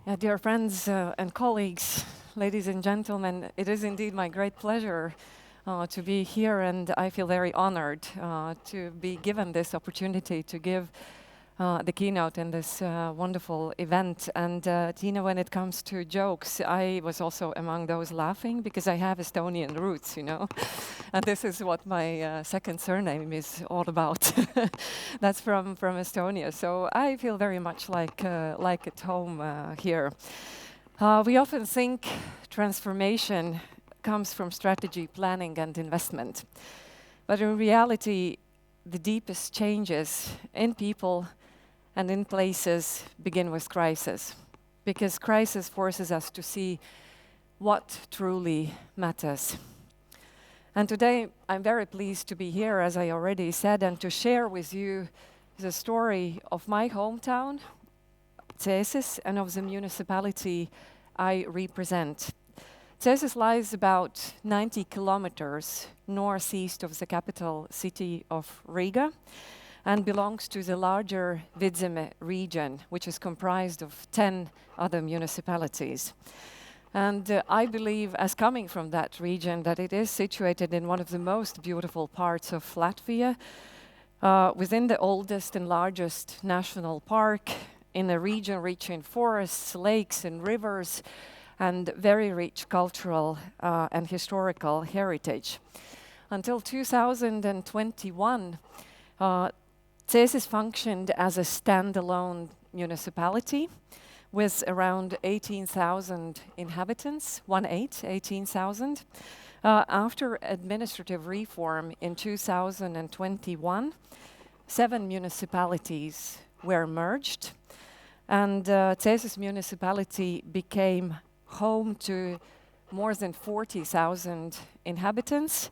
Yeah, dear friends and colleagues, ladies and gentlemen, it is indeed my great pleasure to be here, and I feel very honored to be given this opportunity to give the keynote in this wonderful event. And Tina, when it comes to jokes, I was also among those laughing because I have Estonian roots, you know. And this is what my second surname is all about. That's from Estonia. So I feel very much like at home here. We often think transformation comes from strategy, planning, and investment. But in reality, the deepest changes in people and in places begin with crisis, because crisis forces us to see what truly matters. And today, I'm very pleased to be here, as I already said, and to share with you the story of my hometown, Cēsis, and of the municipality I represent. Cēsis lies about 90 kilometers northeast of the capital city of Riga, and belongs to the larger Vidzeme region, which is comprised of 10 other municipalities. And I believe, as coming from that region, that it is situated in one of the most beautiful parts of Latvia, within the oldest and largest national park, in a region rich in forests, lakes and rivers, and very rich cultural and historical heritage. Until 2021, Cēsis functioned as a standalone municipality with around 18,000 inhabitants, 18,000. After administrative reform in 2021, 7 municipalities were merged, and Cēsis municipality became home to more than 40,000 inhabitants,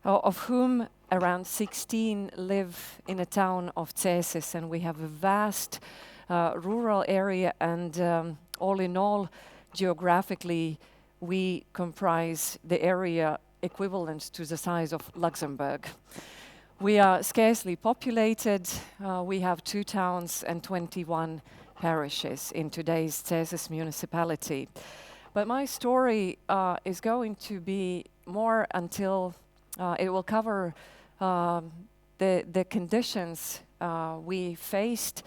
of whom around 16 live in a town of Cēsis, and we have a vast rural area, and all in all, geographically, we comprise the area equivalent to the size of Luxembourg. We are scarcely populated. We have 2 towns and 21 parishes in today's Cēsis municipality. But my story is going to be more until it will cover the conditions we faced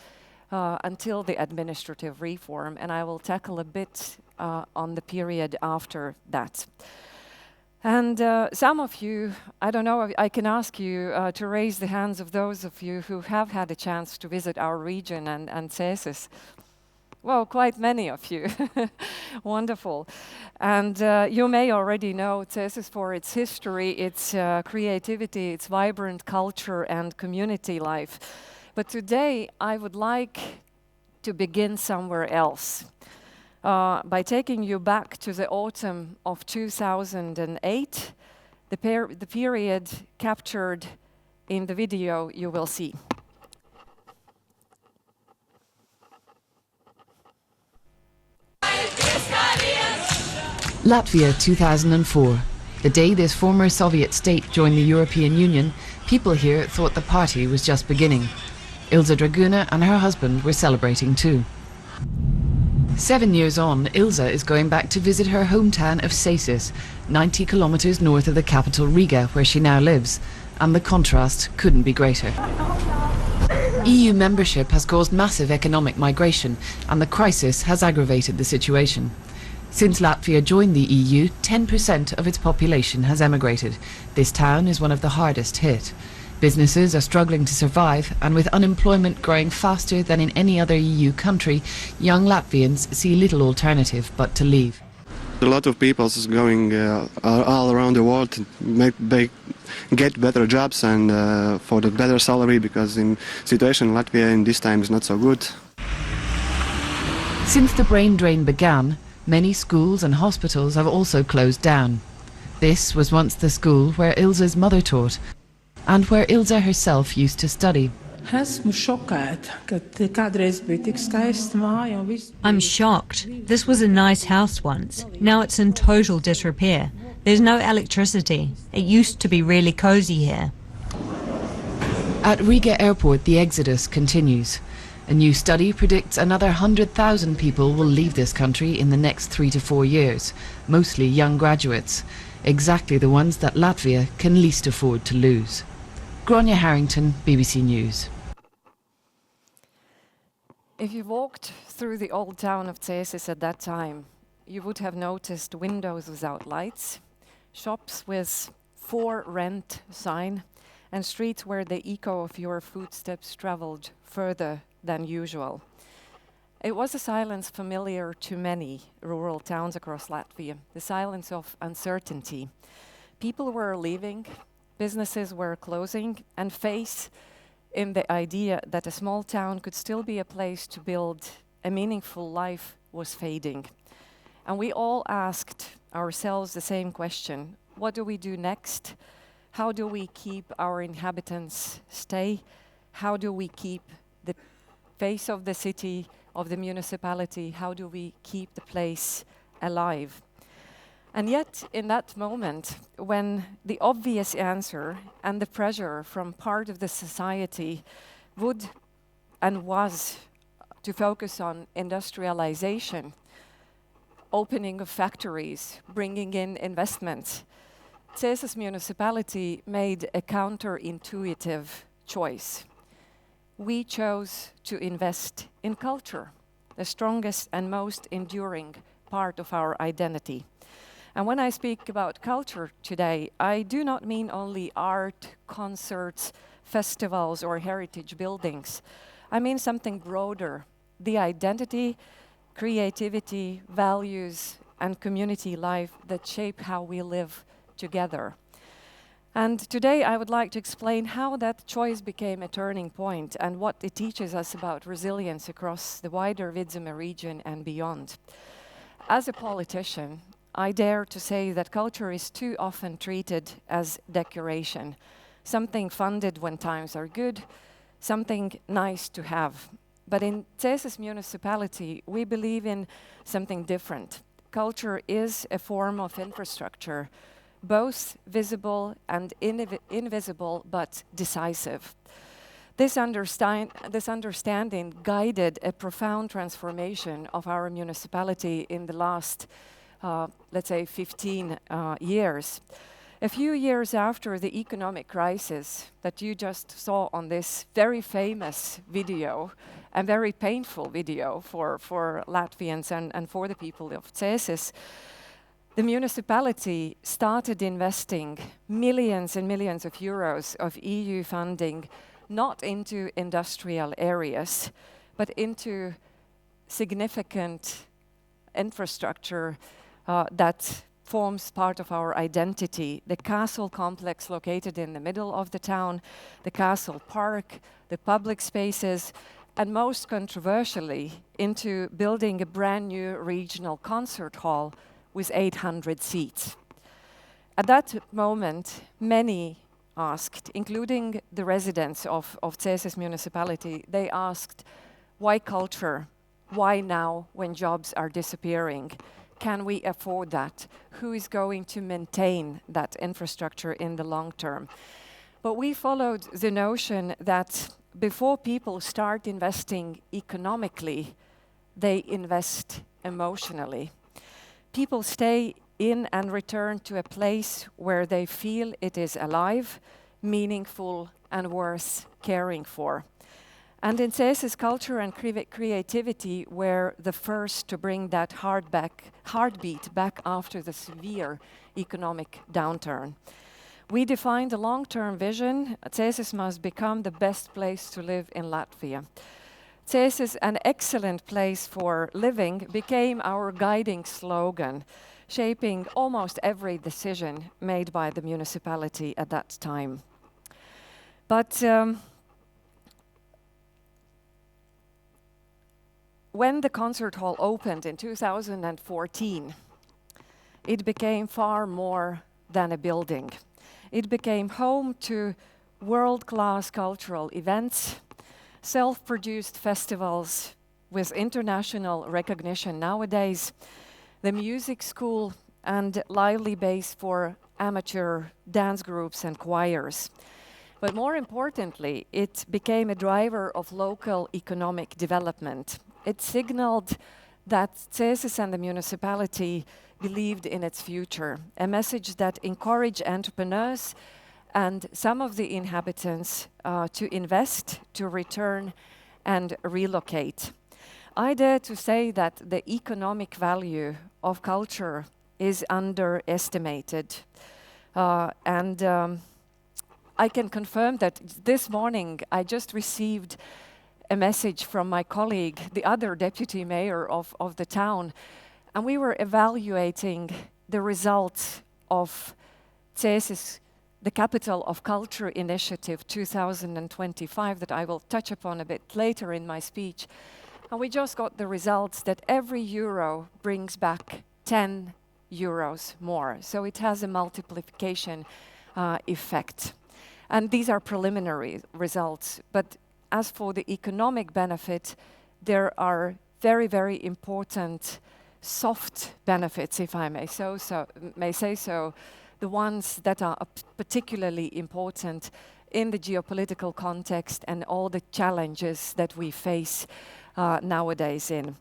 until the administrative reform, and I will tackle a bit on the period after that. And some of you, I don't know, I can ask you to raise the hands of those of you who have had a chance to visit our region and Cēsis. Well, quite many of you. Wonderful. And you may already know Cēsis for its history, its creativity, its vibrant culture and community life. But today I would like to begin somewhere else by taking you back to the autumn of 2008, the period captured in the video you will see. Latvia 2004. The day this former Soviet state joined the European Union, people here thought the party was just beginning. Ilse Draguna and her husband were celebrating too. 7 years on, Ilse is going back to visit her hometown of Cēsis, 90 kilometers north of the capital Riga, where she now lives, and the contrast couldn't be greater. EU membership has caused massive economic migration, and the crisis has aggravated the situation. Since Latvia joined the EU, 10% of its population has emigrated. This town is one of the hardest hit. Businesses are struggling to survive, and with unemployment growing faster than in any other EU country, young Latvians see little alternative but to leave. A lot of people is going all around the world to get better jobs and for the better salary, because the situation in Latvia in this time is not so good. Since the brain drain began, many schools and hospitals have also closed down. This was once the school where Ilse's mother taught, and where Ilse herself used to study. I'm shocked. This was a nice house once. Now it's in total disrepair. There's no electricity. It used to be really cozy here. At Riga airport, the exodus continues. A new study predicts another 100,000 people will leave this country in the next 3 to 4 years, mostly young graduates, exactly the ones that Latvia can least afford to lose. Gráinne Harrington, BBC News. If you walked through the old town of Cēsis at that time, you would have noticed windows without lights, shops with "for rent" sign, and streets where the echo of your footsteps traveled further than usual. It was a silence familiar to many rural towns across Latvia, the silence of uncertainty. People were leaving, businesses were closing, and faith in the idea that a small town could still be a place to build a meaningful life was fading. And we all asked ourselves the same question: what do we do next? How do we keep our inhabitants stay? How do we keep the face of the city, of the municipality? How do we keep the place alive? And yet, in that moment, when the obvious answer and the pressure from part of the society would and was to focus on industrialization, opening of factories, bringing in investments, Cēsis municipality made a counterintuitive choice. We chose to invest in culture, the strongest and most enduring part of our identity. And when I speak about culture today, I do not mean only art, concerts, festivals, or heritage buildings. I mean something broader: the identity, creativity, values, and community life that shape how we live together. And today I would like to explain how that choice became a turning point and what it teaches us about resilience across the wider Vidzeme region and beyond. As a politician, I dare to say that culture is too often treated as decoration, something funded when times are good, something nice to have. But in Cēsis municipality, we believe in something different. Culture is a form of infrastructure, both visible and invisible, but decisive. This understanding guided a profound transformation of our municipality in the last let's say 15 years. A few years after the economic crisis that you just saw on this very famous video, and very painful video for Latvians and for the people of Cēsis, the municipality started investing millions and millions of euros of EU funding, not into industrial areas, but into significant infrastructure that forms part of our identity. The castle complex located in the middle of the town, the castle park, the public spaces, and most controversially, into building a brand new regional concert hall with 800 seats. At that moment, many asked, including the residents of Cēsis municipality, they asked, why culture? Why now when jobs are disappearing? Can we afford that? Who is going to maintain that infrastructure in the long term? But we followed the notion that before people start investing economically, they invest emotionally. People stay in and return to a place where they feel it is alive, meaningful, and worth caring for. And in Cēsis, culture and creativity were the first to bring that heartbeat back after the severe economic downturn. We defined a long-term vision. Cēsis must become the best place to live in Latvia. Cēsis, an excellent place for living, became our guiding slogan, shaping almost every decision made by the municipality at that time. But when the concert hall opened in 2014, it became far more than a building. It became home to world-class cultural events, self-produced festivals with international recognition nowadays, the music school, and lively base for amateur dance groups and choirs. But more importantly, it became a driver of local economic development. It signaled that Cēsis and the municipality believed in its future, a message that encouraged entrepreneurs and some of the inhabitants to invest, to return and relocate. I dare to say that the economic value of culture is underestimated. I can confirm that this morning I just received a message from my colleague, the other deputy mayor of the town, and we were evaluating the results of Cēsis, the Capital of Culture Initiative 2025 that I will touch upon a bit later in my speech. And we just got the results that every euro brings back 10 euros more. So it has a multiplication effect. And these are preliminary results. But as for the economic benefit, there are very, very important soft benefits, if I may say so, the ones that are particularly important in the geopolitical context and all the challenges that we face nowadays in.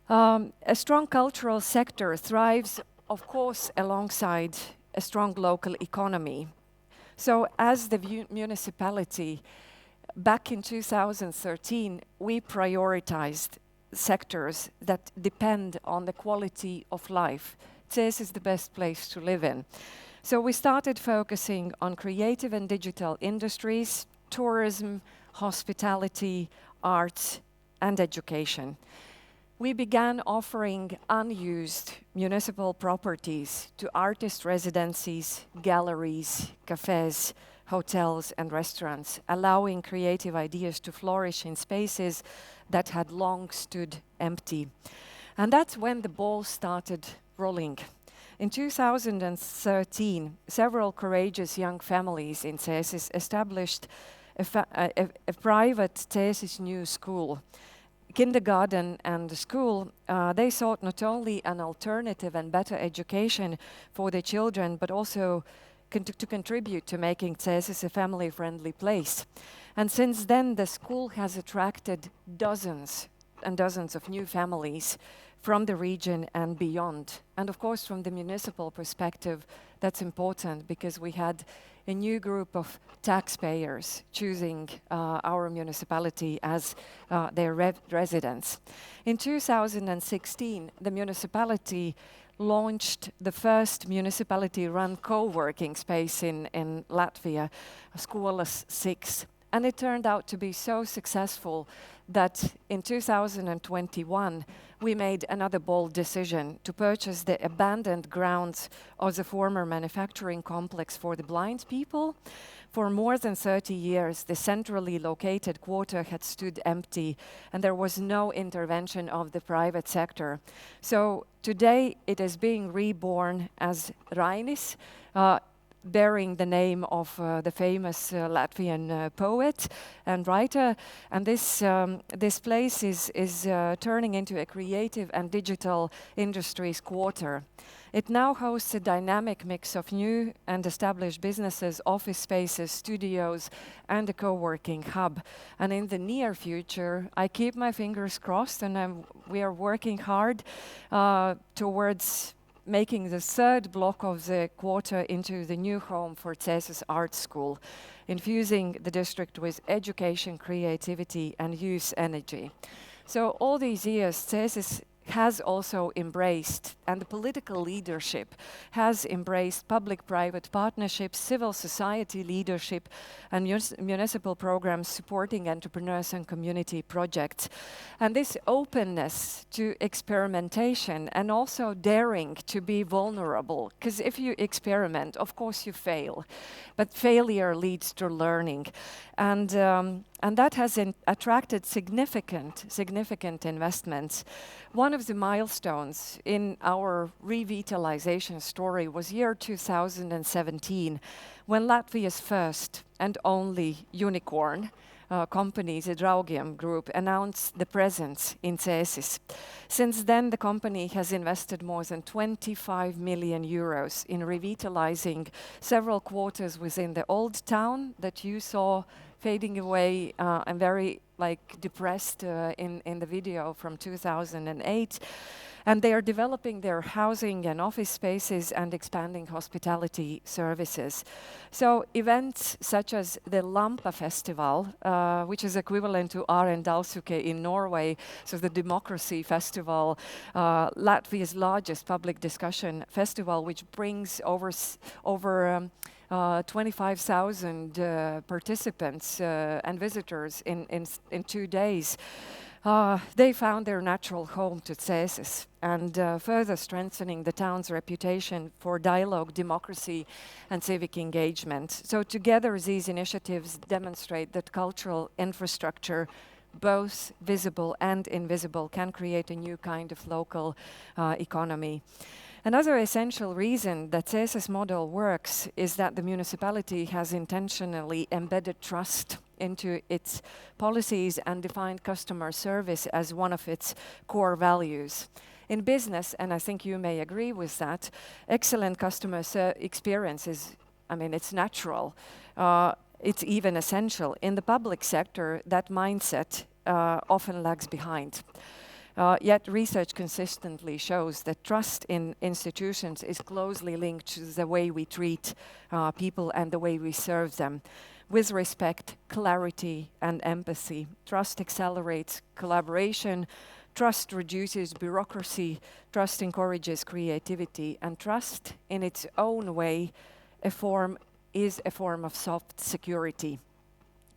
A strong cultural sector thrives, of course, alongside a strong local economy. So as the municipality, back in 2013, we prioritized sectors that depend on the quality of life. Cēsis is the best place to live in. So we started focusing on creative and digital industries, tourism, hospitality, arts, and education. We began offering unused municipal properties to artist residencies, galleries, cafes, hotels, and restaurants, allowing creative ideas to flourish in spaces that had long stood empty. And that's when the ball started rolling. In 2013, several courageous young families in Cēsis established a private Cēsis new school. Kindergarten and the school, they sought not only an alternative and better education for their children, but also to contribute to making Cēsis a family-friendly place. And since then, the school has attracted dozens and dozens of new families from the region and beyond. And of course, from the municipal perspective, that's important because we had a new group of taxpayers choosing our municipality as their residents. In 2016, the municipality launched the first municipality-run co-working space in Latvia, Skolas 6. And it turned out to be so successful that in 2021, we made another bold decision to purchase the abandoned grounds of the former manufacturing complex for the blind people. For more than 30 years, the centrally located quarter had stood empty, and there was no intervention of the private sector. So today, it is being reborn as Rainis, bearing the name of the famous Latvian poet and writer. And this place is turning into a creative and digital industries quarter. It now hosts a dynamic mix of new and established businesses, office spaces, studios, and a co-working hub. And in the near future, I keep my fingers crossed, and we are working hard towards making the third block of the quarter into the new home for Cēsis Art School, infusing the district with education, creativity, and youth energy. So all these years, Cēsis has also embraced, and the political leadership has embraced public-private partnerships, civil society leadership, and municipal programs supporting entrepreneurs and community projects. And this openness to experimentation and also daring to be vulnerable, because if you experiment, of course you fail, but failure leads to learning. And that has attracted significant investments. One of the milestones in our revitalization story was year 2017, when Latvia's first and only unicorn, companies, a Draugiem group, announced the presence in Cēsis. Since then, the company has invested more than 25 million euros in revitalizing several quarters within the old town that you saw fading away and very depressed in the video from 2008. And they are developing their housing and office spaces and expanding hospitality services. So events such as the Lampa Festival, which is equivalent to Arendalsuke in Norway, so the Democracy Festival, Latvia's largest public discussion festival, which brings over 25,000 participants and visitors in 2 days. They found their natural home to Cēsis and further strengthening the town's reputation for dialogue, democracy and civic engagement. So together these initiatives demonstrate that cultural infrastructure, both visible and invisible, can create a new kind of local economy. Another essential reason that Cēsis model works is that the municipality has intentionally embedded trust into its policies and defined customer service as one of its core values. In business, and I think you may agree with that, excellent customer experience is, it's natural. It's even essential. In the public sector, that mindset often lags behind. Yet research consistently shows that trust in institutions is closely linked to the way we treat people and the way we serve them. With respect, clarity and empathy, trust accelerates collaboration, trust reduces bureaucracy, trust encourages creativity, and trust in its own way is a form of soft security,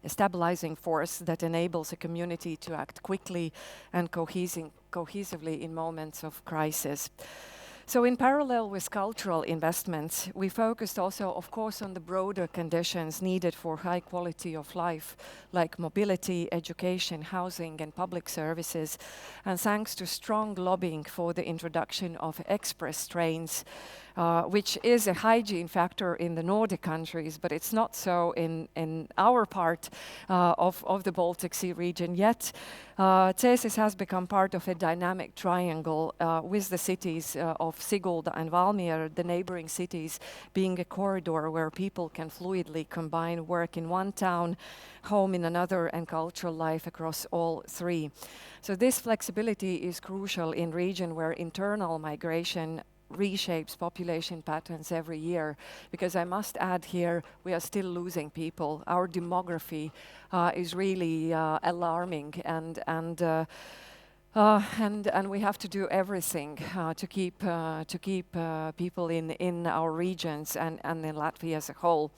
a stabilizing force that enables a community to act quickly and cohesively in moments of crisis. So in parallel with cultural investments, we focused also, of course, on the broader conditions needed for high quality of life, like mobility, education, housing, and public services. And thanks to strong lobbying for the introduction of express trains, which is a hygiene factor in the Nordic countries, but it's not so in our part of the Baltic Sea region yet. Cēsis has become part of a dynamic triangle with the cities of Sigulda and Valmiera, the neighboring cities, being a corridor where people can fluidly combine work in one town, home in another, and cultural life across all three. So this flexibility is crucial in region where internal migration reshapes population patterns every year, because I must add here, we are still losing people. Our demography is really alarming, and we have to do everything to keep people in our regions and in Latvia as a whole.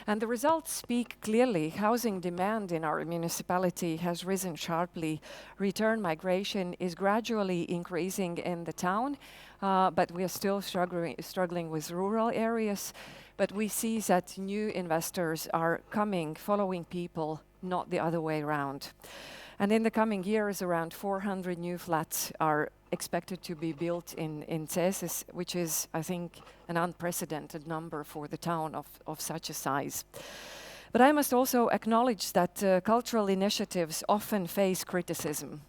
And the results speak clearly. Housing demand in our municipality has risen sharply. Return migration is gradually increasing in the town, but we are still struggling with rural areas. But we see that new investors are coming, following people, not the other way around. And in the coming years, around 400 new flats are expected to be built in Cēsis, which is, I think, an unprecedented number for the town of such a size. But I must also acknowledge that cultural initiatives often face criticism.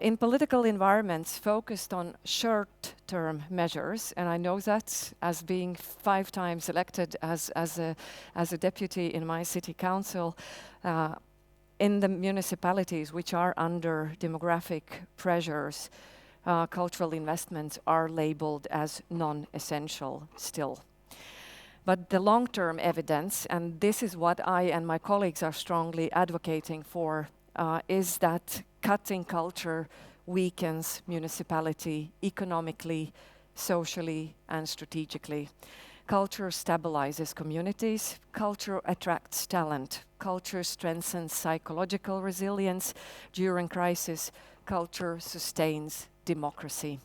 In political environments focused on short-term measures, and I know that as being 5 times elected as a deputy in my city council, in the municipalities which are under demographic pressures, cultural investments are labeled as non-essential still. But the long-term evidence, and this is what I and my colleagues are strongly advocating for, is that cutting culture weakens municipality economically, socially, and strategically. Culture stabilizes communities, culture attracts talent, culture strengthens psychological resilience during crisis, culture sustains democracy.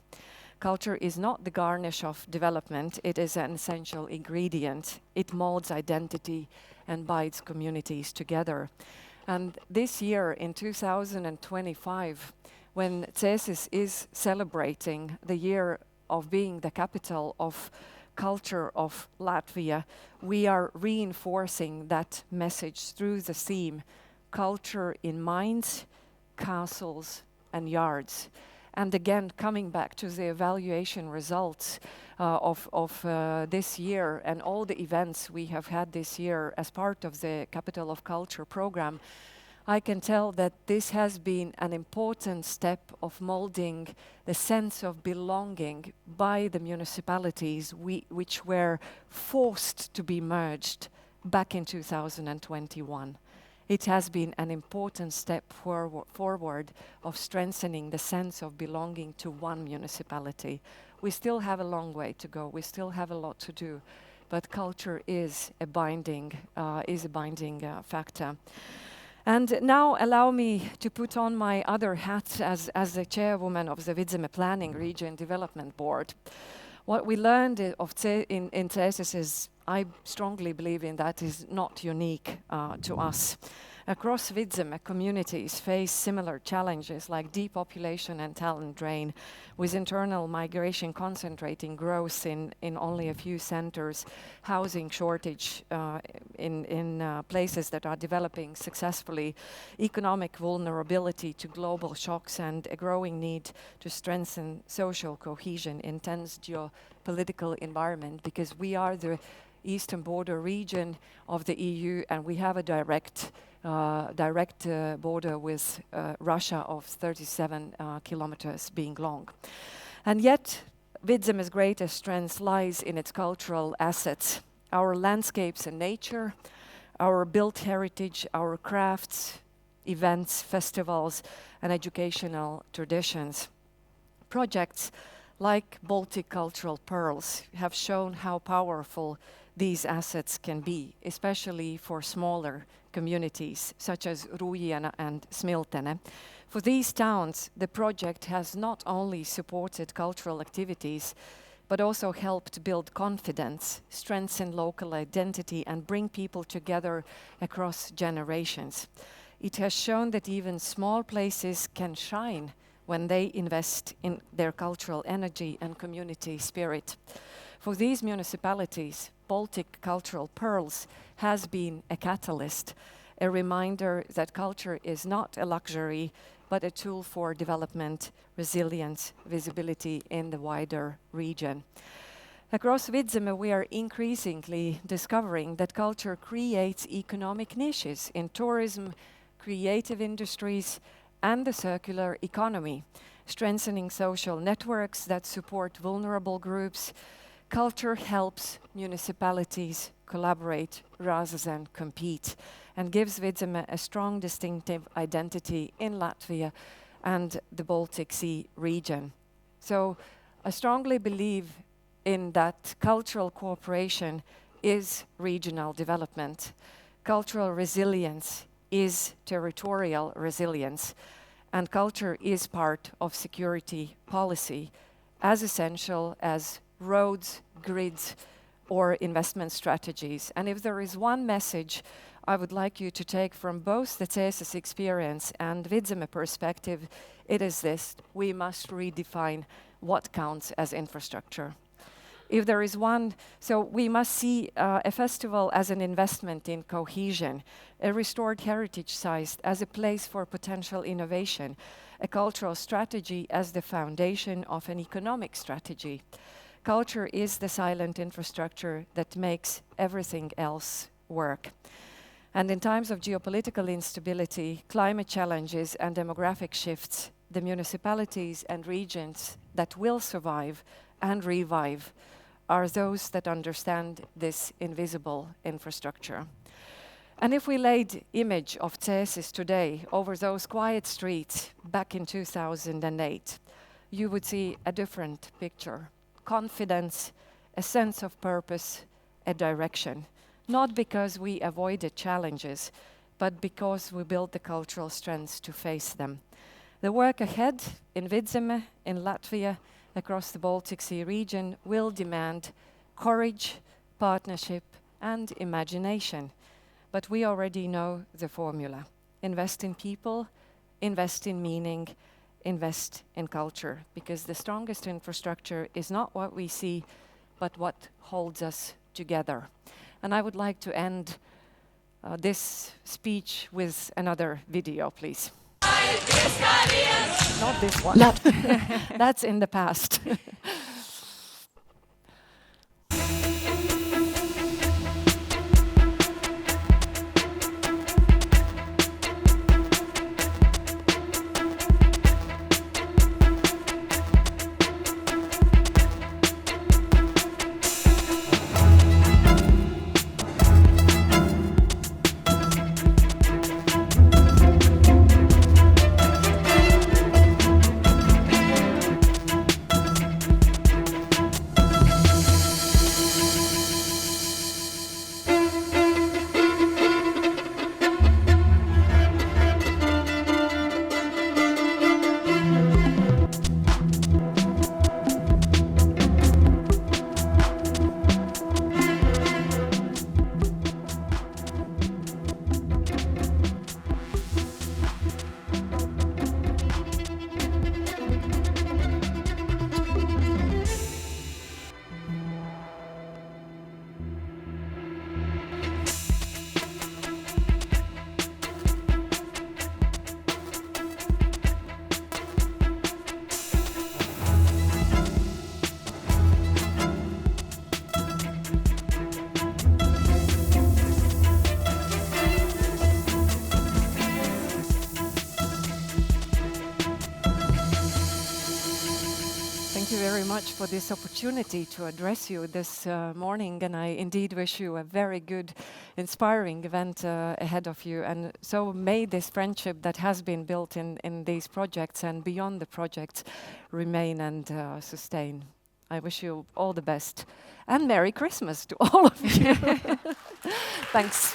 Culture is not the garnish of development, it is an essential ingredient. It molds identity and binds communities together. And this year, in 2025, when Cēsis is celebrating the year of being the capital of culture of Latvia, we are reinforcing that message through the theme, culture in mines, castles, and yards. And again, coming back to the evaluation results of this year and all the events we have had this year as part of the Capital of Culture program, I can tell that this has been an important step of molding the sense of belonging by the municipalities which were forced to be merged back in 2021. It has been an important step forward of strengthening the sense of belonging to one municipality. We still have a long way to go. We still have a lot to do, but culture is a binding factor. And now allow me to put on my other hat as the chairwoman of the Vidzeme Planning Region Development Board. What we learned in Cēsis is, I strongly believe in that, is not unique to us. Across Vidzeme, communities face similar challenges like depopulation and talent drain, with internal migration concentrating growth in only a few centers, housing shortage in places that are developing successfully, economic vulnerability to global shocks, and a growing need to strengthen social cohesion in tense geopolitical environment, because we are the eastern border region of the EU and we have a direct border with Russia of 37 kilometers being long. And yet, Vidzeme's greatest strength lies in its cultural assets, our landscapes and nature, our built heritage, our crafts, events, festivals, and educational traditions. Projects like Baltic Cultural Pearls have shown how powerful these assets can be, especially for smaller communities such as Ruijana and Smiltene. For these towns, the project has not only supported cultural activities, but also helped build confidence, strengthen local identity, and bring people together across generations. It has shown that even small places can shine when they invest in their cultural energy and community spirit. For these municipalities, Baltic Cultural Pearls has been a catalyst, a reminder that culture is not a luxury, but a tool for development, resilience, visibility in the wider region. Across Vidzeme, we are increasingly discovering that culture creates economic niches in tourism, creative industries, and the circular economy, strengthening social networks that support vulnerable groups. Culture helps municipalities collaborate rather than compete, and gives Vidzeme a strong distinctive identity in Latvia and the Baltic Sea region. So I strongly believe in that cultural cooperation is regional development. Cultural resilience is territorial resilience, and culture is part of security policy, as essential as roads, grids, or investment strategies. And if there is one message I would like you to take from both the Cēsis experience and Vidzeme perspective, it is this: we must redefine what counts as infrastructure. If there is one, so we must see a festival as an investment in cohesion, a restored heritage site as a place for potential innovation, a cultural strategy as the foundation of an economic strategy. Culture is the silent infrastructure that makes everything else work. And in times of geopolitical instability, climate challenges, and demographic shifts, the municipalities and regions that will survive and revive are those that understand this invisible infrastructure. And if we laid image of Cēsis today over those quiet streets back in 2008, you would see a different picture. Confidence, a sense of purpose, a direction. Not because we avoided challenges, but because we built the cultural strengths to face them. The work ahead in Vidzeme, in Latvia, across the Baltic Sea region will demand courage, partnership, and imagination. But we already know the formula. Invest in people, invest in meaning, invest in culture, because the strongest infrastructure is not what we see, but what holds us together. And I would like to end this speech with another video, please. Not this one. That's in the past. Very much for this opportunity to address you this morning, and I indeed wish you a very good, inspiring event ahead of you. And so may this friendship that has been built in these projects and beyond the projects remain and sustain. I wish you all the best and Merry Christmas to all of you. Thanks.